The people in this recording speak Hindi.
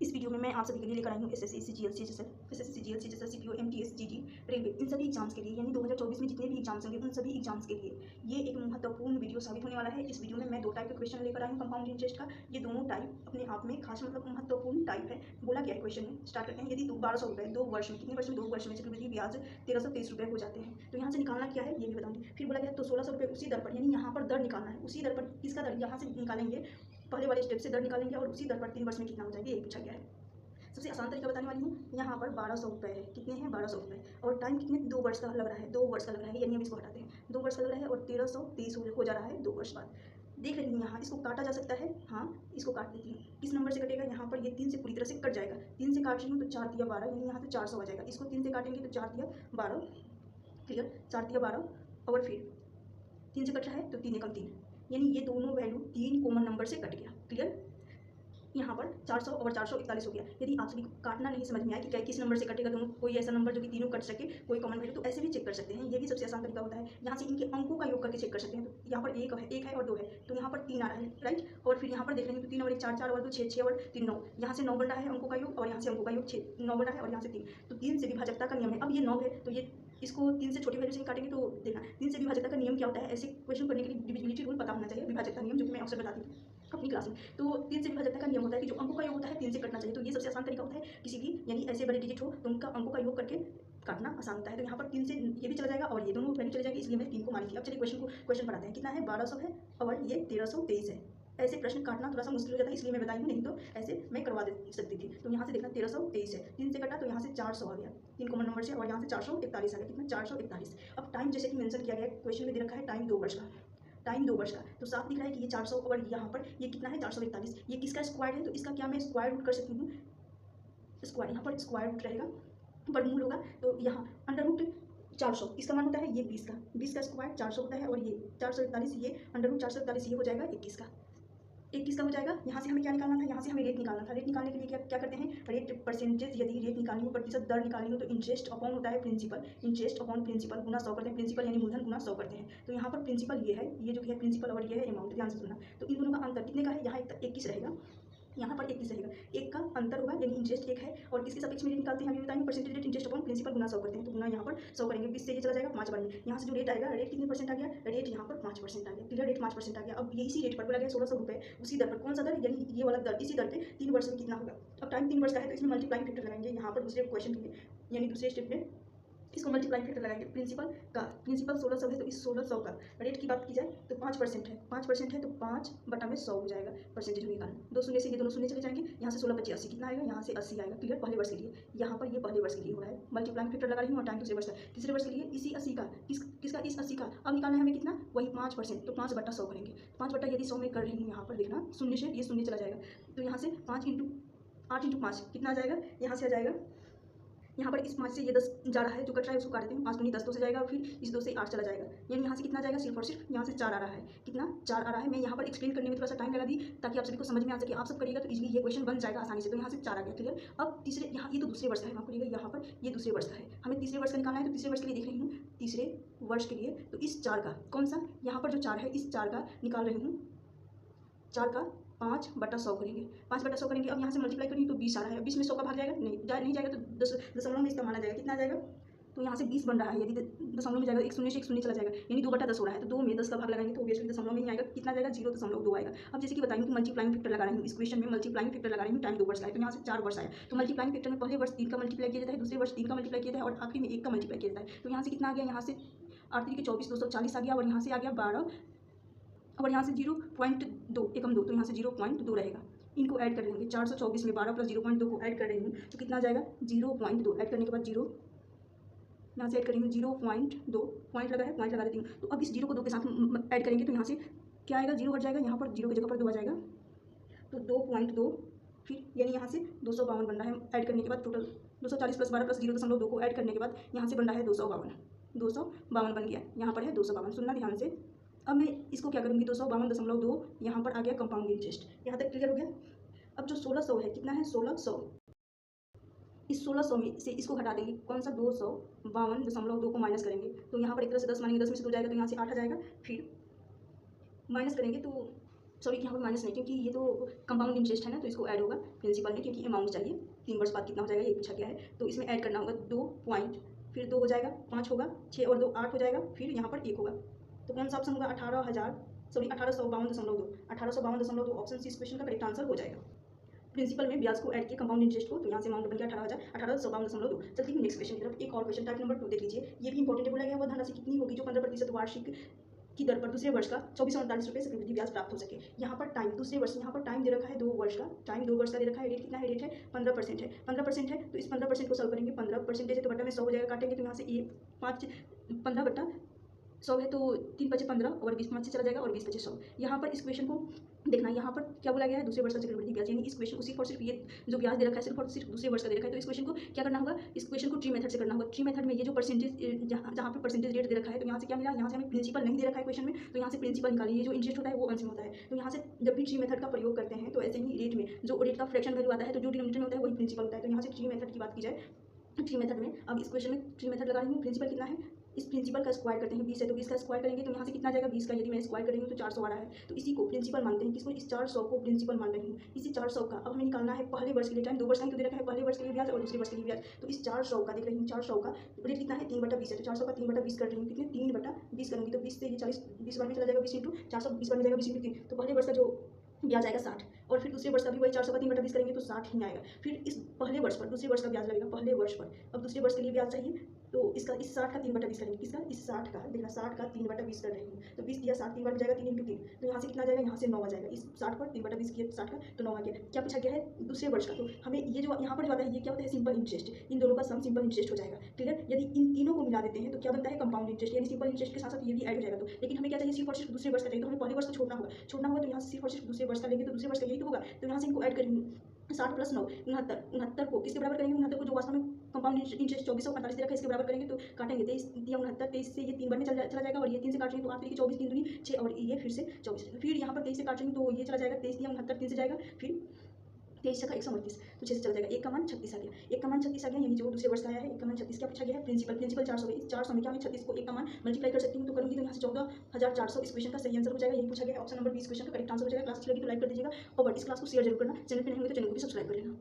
इस वीडियो में मैं आप सभी के लिए लेकर आई हूँ SSC CGL CGL CPO MTS GD railway इन सभी एग्जाम्स के लिए, यानी 2024 में जितने भी एग्जाम्स होंगे उन सभी एग्जाम्स के लिए ये एक महत्वपूर्ण वीडियो साबित होने वाला है। इस वीडियो में मैं 2 टाइप के क्वेश्चन लेकर आई हूँ कंपाउंड इंटरेस्ट का। ये दोनों टाइप अपने आप में खास महत्वपूर्ण टाइप है। बोला गया है क्वेश्चन में, स्टार्ट करते हैं। यदि 1200 रुपये 2 वर्ष में, कितने वर्ष में, 2 वर्ष में चक्रवृद्धि ब्याज 1323 रुपये हो जाते हैं, तो यहाँ से निकालना क्या है ये भी बताऊंगी। फिर बोला गया तो 1600 रुपये उसी दर पर, यानी यहाँ पर दर निकालना है, उसी दर पर किसका दर यहाँ से निकालेंगे, पहले वाले स्टेप से दर निकालेंगे और उसी दर पर 3 वर्ष में कितना हो जाएगा ये पूछा गया है। सबसे आसान तरीका बताने वाली हूँ। यहाँ पर 1200 रुपये है, कितने हैं 1200 रुपये, और टाइम कितने 2 वर्ष का लग रहा है, 2 वर्ष का लग रहा है, यानी हम इसको हटाते हैं, 2 वर्ष का लग रहा है और 1323 हो जा रहा है 2 वर्ष बाद। देख रही हूँ यहाँ इसको काटा जा सकता है, हाँ इसको काट देती हूँ। किस नंबर से कटेगा, यहाँ पर ये 3 से पूरी तरह से कट जाएगा। 3 से काट रही हूँ तो 4 तिया 12, यानी यहाँ से 400 आ जाएगा। इसको 3 से काटेंगे तो 4 तिया 12, क्लियर, 4 तिया 12, और फिर 3 से कट रहा है तो 3 एकम 3, यानी ये दोनों वैल्यू 3 कॉमन नंबर से कट गया, क्लियर। यहाँ पर 400 और 441 हो गया। यदि आप सभी को काटना नहीं समझ में आया कि क्या किस नंबर से कटेगा दोनों, कोई ऐसा नंबर जो कि तीनों कट सके, कोई कॉमन वैल्यू, तो ऐसे भी चेक कर सकते हैं। ये भी सबसे आसान तरीका होता है। यहाँ से इनके अंकों का योग करके चेक कर सकते हैं। तो यहाँ पर एक है और 2 है, तो यहाँ पर 3 आ रहा है, राइट। और फिर यहाँ पर देख लेंगे तो 3 और 1 4, 4 और 2 6, 6 और 3 9, यहाँ से 9 बन रहा है अंकों का योग, और यहाँ से अंकों का योग 6 9 बन रहा है, और यहाँ से 3, तो 3 से विभाजकता का नियम है। अब ये 9 है तो ये इसको 3 से छोटी वैल्यू से काटेंगे तो देखना 3 से विभाजकता का नियम क्या होता है। ऐसे क्वेश्चन करने के लिए डिविजिबिलिटी रूल पता होना चाहिए, विभाजकता नियम, जो कि मैं अक्सर बताती हूँ अपनी क्लास में। तो 3 से विभाजकता का नियम होता है कि जो अंकों का योग होता है 3 से कटना चाहिए। तो ये सबसे आसान तरीका होता है, किसी भी यानी ऐसे बड़े डिजिट हो तो उनका अंकों का योग करके काटना आसान होता है। तो यहाँ पर 3 से ये भी चला जाएगा और ये दोनों वैल्यू चले जाएगी, इसलिए मैं 3 को मानी थी। अब चलिए क्वेश्चन पढ़ाते हैं। कितना है 1200 है और ये 1323 है। ऐसे प्रश्न काटना थोड़ा सा मुश्किल हो जाता है, इसलिए मैं बताई हूँ, नहीं तो ऐसे मैं करवा दे सकती थी। तो यहाँ से देखना 1323 है, 3 से कटा तो यहाँ से 400 आ गया, 3 कॉमन नंबर से, और यहाँ से 441 आ गया। कितना 441। अब टाइम जैसे कि मेंशन किया गया है क्वेश्चन में दे रखा है टाइम 2 वर्ष का, टाइम 2 वर्ष का, तो साफ दिख रहा है कि ये 400 और यहाँ पर ये कितना है 441। ये किसका स्क्वायर है, तो इसका क्या मैं स्क्वायर रूट कर सकती हूँ, स्क्वायर, यहाँ पर स्क्वायर रूट रहेगा, वर्गमूल होगा, तो यहाँ अंडर रूट 400 इसका मान होता है ये 20 का स्क्वायर 400 होता है, और ये 441, ये अंडर रूट 441 ये हो जाएगा 21 का हो जाएगा। यहाँ से हमें क्या निकालना था, यहाँ से हमें रेट निकालना था। रेट निकालने के लिए क्या करते हैं, रेट परसेंटेज, यदि रेट निकालनी हो, प्रतिशत दर निकालनी हो, तो इंटरेस्ट अपॉन होता है प्रिंसिपल, इंटरेस्ट अपॉन प्रिंसिपल गुना 100 करते हैं, प्रिंसिपल यानी मूलधन गुना 100 करते हैं। तो यहाँ पर प्रिंसिपल ये है, ये जो है प्रिंसिपल, और ये है अमाउंट, ध्यान से सुनना। तो इन दोनों का अंतर कितने का है, यहाँ 21 रहेगा, यहाँ पर 21 रहेगा, 1 का अंतर होगा, यानी इंटरेस्ट 1 है, और किसके सापेक्ष में रेट निकालते हैं अभी बताएंगे, percentage rate interest upon principal गुना 100 करते हैं। तो गुना यहाँ पर 100 करेंगे, 20 से ये चला जाएगा 5 बार में, यहाँ से जो रेट आएगा, रेट कितने परसेंट आ गया, रेट यहाँ पर 5% आ गया, क्लियर, रेट 5% आ गया। अब ये इसी रेट पर बोला गया 1600 रुपये, उसी दर पर, कौन सा दर, यानी ये वाला दर, इसी दर पे 3 वर्ष में कितना होगा। अब टाइम 3 वर्ष का है तो इसमें मल्टीप्लाइंग फैक्टर लगाएंगे, यहाँ पर दूसरे क्वेश्चन में, यानी दूसरे स्टेप में इसको मल्टीप्लाई फैक्टर लगाएंगे। प्रिंसिपल 1600 है तो इस 1600 का रेट की बात की जाए तो 5% है, 5% है तो 5/100 हो जाएगा, परसेंटेज में निकालना, 2 शून्य से ये दोनों शून्य चले जाएंगे, यहाँ से 16 25 80 कितना आएगा, यहाँ से 80 आएगा, क्लियर, पहले वर्ष के लिए। यहाँ पर ये पहले वर्ष के लिए हो रहा है, मल्टीप्लाई फैक्टर लगा रही हूँ, और टाइम दूसरे वर्ष का, तीसरे वर्ष के लिए इसी 80 का, किसका, इस 80 का अब निकालना है हमें कितना, वही 5%, तो 5/100 करेंगे। 5 यदि 100 में कर रही हूँ, यहाँ पर देखना शून्य से ये शून्य चला जाएगा, तो यहाँ से 5 × 8 × 5 कितना आ जाएगा, यहाँ से आ जाएगा, यहाँ पर इस 5 से ये 10 जा रहा है, जो कट रहा है उसको काट देते हैं, 5 × 10 2 से जाएगा, और फिर इस 2 से 8 चला जाएगा, यानी यहाँ से कितना जाएगा, सिर्फ और सिर्फ यहाँ से 4 आ रहा है। कितना 4 आ रहा है। मैं यहाँ पर एक्सप्लेन करने में थोड़ा सा टाइम लगा दी ताकि आप सभी को समझ में आ सके, आप सब करिएगा तो इजीली ये क्वेश्चन बन जाएगा आसानी से। तो यहाँ से 4 आ गया, क्लियर। अब तीसरे, यहाँ ये तो दूसरे वर्ष का है, माफ करिएगा, यहाँ पर ये दूसरे वर्ष का है, हमें तीसरे वर्ष का निकालना है। तो तीसरे वर्ष के लिए देख रही हूँ, तीसरे वर्ष के लिए तो इस 4 का, कौन सा, यहाँ पर जो 4 है इस 4 का निकाल रही हूँ, 4 का 5/100 करेंगे, 5/100 करेंगे। अब यहाँ से मल्टीप्लाई करेंगे तो 20 आ रहा है, 20 में 100 का भाग जाएगा, नहीं जाएगा, तो दशमलव में इसका माना जाएगा, कितना आ जाएगा, तो यहाँ से 20 बन रहा है, यदि दशमलव में जाएगा, एक शून्य से एक शून्य चला जाएगा, यानी 2/10 हो रहा है, तो 2 में 10 का भाग लगाएंगे तो ऑब्वियसली दशमलव में ही आएगा, कितना जाएगा, 0.2 आएगा। अब जैसे कि बताएंगे कि मल्टीप्लाइंग फैक्टर लगा रही हूँ, इस क्वेश्चन में मल्टीप्लाइंग फैक्टर लगा रही हूँ, टाइम 2 वर्ष का है, तो यहाँ से 4 वर्ष आया, तो मल्टीप्लाइंग फैक्टर में पहले वर्ष 3 का मल्टीप्लाई किया जाता है, दूसरे वर्ष 3 का मल्टीप्लाई किया जाता है, और आखिरी में 1 का मल्टीप्लाई किया जाता है। तो यहाँ से कितना आ गया, यहाँ से 8 × 24 240 आ गया, और यहाँ से आ गया 12, और यहाँ से 0.2 एकम 2, तो यहाँ से 0.2 रहेगा। इनको ऐड कर लेंगे, 424 में 12 + 0.2 को ऐड कर रही हूँ, तो कितना आ जाएगा 0.2, ऐड करने के बाद 0, यहाँ से ऐड करेंगे 0.2, पॉइंट लगा है, पॉइंट लगा देती हूँ। तो अब इस 0 को 2 के साथ ऐड करेंगे तो यहाँ से क्या आएगा, 0 हट जाएगा, यहाँ पर 0 की जगह पर 2 आ जाएगा, तो 2.2, फिर यानी यहाँ से 252 बन रहा है, ऐड करने के बाद टोटल 240 + 12 + 0.2 को ऐड करने के बाद यहाँ से बन रहा है 252 बन गया, यहाँ पर है 252, सुनना ध्यान से। अब मैं इसको क्या करूँगी, 252.2 यहाँ पर आ गया कंपाउंड इंटरेस्ट, यहाँ तक क्लियर हो गया। अब जो 1600 है, कितना है 1600, इस 1600 में से इसको हटा देंगे, कौन सा 252.2 को माइनस करेंगे, तो यहाँ पर एक तरह से 10 मानेंगे, 10 में से 2 जाएगा तो यहाँ से 8 आ जाएगा, फिर माइनस करेंगे तो सॉरी यहाँ पर माइनस नहीं, क्योंकि ये तो कंपाउंड इंटरेस्ट है ना, तो इसको ऐड होगा प्रिंसिपल में, क्योंकि अमाउंट चाहिए 3 वर्ष बाद कितना हो जाएगा ये पूछा गया है। तो इसमें ऐड करना होगा 2 पॉइंट, फिर 2 हो जाएगा, 5 होगा, 6 और 2 8 हो जाएगा, फिर यहाँ पर 1 होगा। तो कौन सा ऑप्शन होगा? 1852.2, 1852.2 ऑप्शन सी इस क्वेश्चन का करेक्ट आंसर हो जाएगा। प्रिंसिपल में ब्याज को ऐड किया कंपाउंड इंटरेस्ट को, तो यहाँ से अमाउंट बन गया 18,1852.2। चलते हैं नेक्स्ट क्वेश्चन की तरफ। एक और क्वेश्चन टाइप नंबर 2 देख लीजिए, ये भी इंपॉर्टेंट है। बोला गया वो धनराशि कितनी होगी जो 15% वार्षिक की दर पर दूसरे वर्ष का 2449 रुपये चक्रवृद्धि ब्याज प्राप्त हो सके। यहाँ पर टाइम दूसरे वर्ष, यहाँ पर टाइम दे रखा है 2 वर्ष का, टाइम 2 वर्ष का दे रखा है। रेट कितना है? रेट है 15% है, 15% है। तो इस 15% को सॉल्व करेंगे, 15% है तो बटा में 100 हो जाएगा, काटेंगे तो यहाँ से ये 15 बटा 100 है, तो 3 बचे 15 और 20 5 से चला जाएगा और 20 बचे 100। यहाँ पर इस क्वेश्चन को देखना, यहाँ पर क्या बोला गया है? दूसरे वर्ष का चक्रवृद्धि ब्याज, यानी इस क्वेश्चन को सिर्फ और सिर्फ ये जो ब्याज दे रखा है सिर्फ और सिर्फ दूसरे वर्ष का दे रखा है। तो इस क्वेश्चन को क्या करना होगा? इस क्वेश्चन को ट्री मेथड से करना होगा। ट्री मेथड में ये जो परसेंटेज जहाँ पे परसेंटेज रेट दे रखा है, तो यहाँ से क्या मिला? यहाँ से हमें प्रिंसिपल नहीं दे रखा है क्वेश्चन में, तो यहाँ से प्रिंसिपल निकालिए। ये जो इंटरेस्ट होता है वो अंश में होता है, तो यहाँ से जब भी ट्री मेथड का प्रयोग करते हैं तो ऐसे ही रेट में जो रेट का फ्रैक्शन वैल्यू आता है, तो जो डिनोमिनेटर में होता है वही प्रिंसिपल होता है। तो यहाँ से ट्री मेथड की बात की जाए, ट्री मेथड में अब इस क्वेश्चन में ट्री मेथड लगा रही हूँ। प्रिंसिपल कितना है? इस प्रिंसिपल का स्क्वायर करते हैं, 20 है तो 20 का स्क्वायर करेंगे तो यहाँ से कितना जाएगा? 20 का यदि मैं स्क्वायर करेंगे तो 400 आ रहा है, तो इसी को प्रिंसिपल मानते हैं। किसको? इस 400 को प्रिंसिपल मान रही हूँ। इसी 400 का अब हमें निकालना है पहले वर्ष के लिए टाइम, 2 वर्ष टाइम तो दे रखा है, पहले वर्ष के लिए ब्याज और दूसरे वर्ष के लिए ब्याज। तो इस 400 का देख रही हूँ, 400 का रेट कितना है? 3/20 है, तो 400 का 3/20 कर रही हूँ। कितने? 3/20 करूँगी तो 20 से ये 40 20 बार में चला जाएगा, 20 इंटू 400 20 बार में जाएगा, 20 इंटू 3, तो पहले वर्ष का जो ब्याज आएगा 60, और फिर दूसरे वर्ष का भी वही 400 का 3/20 करेंगे तो 60 ही आएगा। फिर इस पहले वर्ष पर दूसरे वर्ष का ब्याज लगेगा, पहले वर्ष पर। अब दूसरे वर्ष के लिए ब्याज चाहिए, तो इसका इस 60 का 3/20 करेंगे। किसका? इस 60 का, देखना 60 का 3/20 कर रही हूँ, तो 20 दिया 60 3 बार में जाएगा, 3 इंटू 3, तो यहाँ से कितना जाएगा? यहाँ से 9 आ जाएगा। इस 60 पर 3/20 किया 60 का, तो 9 आ गया। क्या पूछा गया है? दूसरे वर्ष का। तो हमें ये जो यहाँ पर जो आता है ये क्या होता है? Simple interest. इन दोनों का सम सिंपल इंटरेस्ट हो जाएगा। क्लियर? यदि इन तीनों को मिला देते हैं तो क्या बनता है? कंपाउंड इंटरेस्ट, यानी सिंपल इंटरेस्ट के साथ साथ ये भी ऐड हो जाएगा। तो लेकिन हमें क्या चाहिए? सिर्फ और सिर्फ दूसरे वर्ष का चाहिए, तो हमें पहले वर्ष को छोड़ना होगा। तो यहाँ से सिर्फ और सिर्फ दूसरे वर्ष का लेंगे तो दूसरे वर्ष का यही तो होगा, तो यहाँ से इनको ऐड करेंगे। 60 + 9 69 को किसके बराबर करेंगे? 69 को जो वास्तव में कंपाउंड इंटरेस्ट 2445 दे रखा है इसके बराबर करेंगे, तो काटेंगे 23 दिया 69, 23 से ये 3 बार में चला जाएगा और ये 3 से काट रही तो 8 24 3 दूनी 6 और ये फिर से 24, फिर यहाँ पर 23 से काट रही तो ये चला जाएगा, 23 दिया 69 3 से जाएगा, फिर 23 का 129 तो 6 से चला जाएगा। 1 का मान 36 आ गया, 1 का मान 36 आ गया, यानी जो दूसरे वर्ष का आया है 1 का मान 36। क्या पूछा गया है? प्रिंसिपल 400 है। इस 400 में क्या मैं 36 को 1 का मान मल्टीप्लाई कर सकती हूँ, तो करूँगी तो यहाँ से 14,400 इस क्वेश्चन का सही आंसर हो जाएगा। यही पूछा गया है, ऑप्शन नंबर 20 क्वेश्चन का करेक्ट आंसर हो जाएगा। क्लास अच्छी लगी तो लाइक कर दीजिएगा और इस क्लास को शेयर जरूर करना। चैनल पर नहीं होंगे तो चैनल को भी सब्सक्राइब कर लेना।